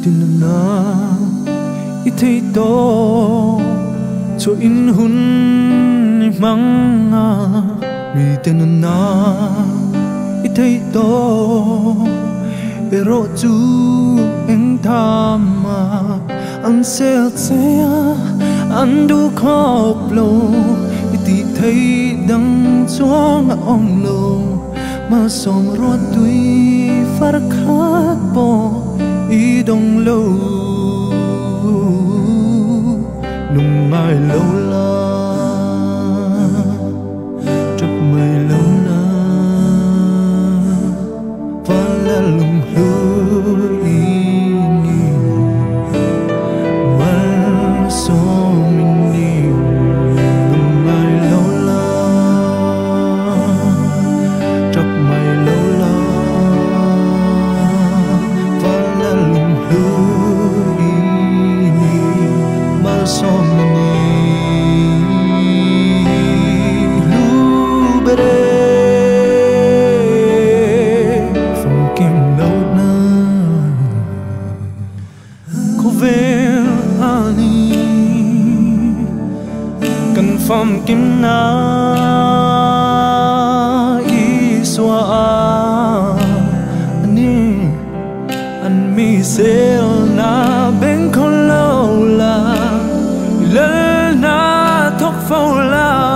tin na I thấy to cho in hun manga mi tin na I thấy to ero chu anh tham mà anh sẽ anh du khóc lâu ti thấy đắng choang ông lâu mà song rót tuy phát khát bỏ ý đông lâu nung mai lâu la chấp mây lâu la và là lùng hư ý nhiều mà so mình nhiều nung mai lâu la chấp mây lâu la và là lùng hư ý nhiều mà so Phong kim na iswa ani an mi sel na ben con lâu la lỡ na thóc phao la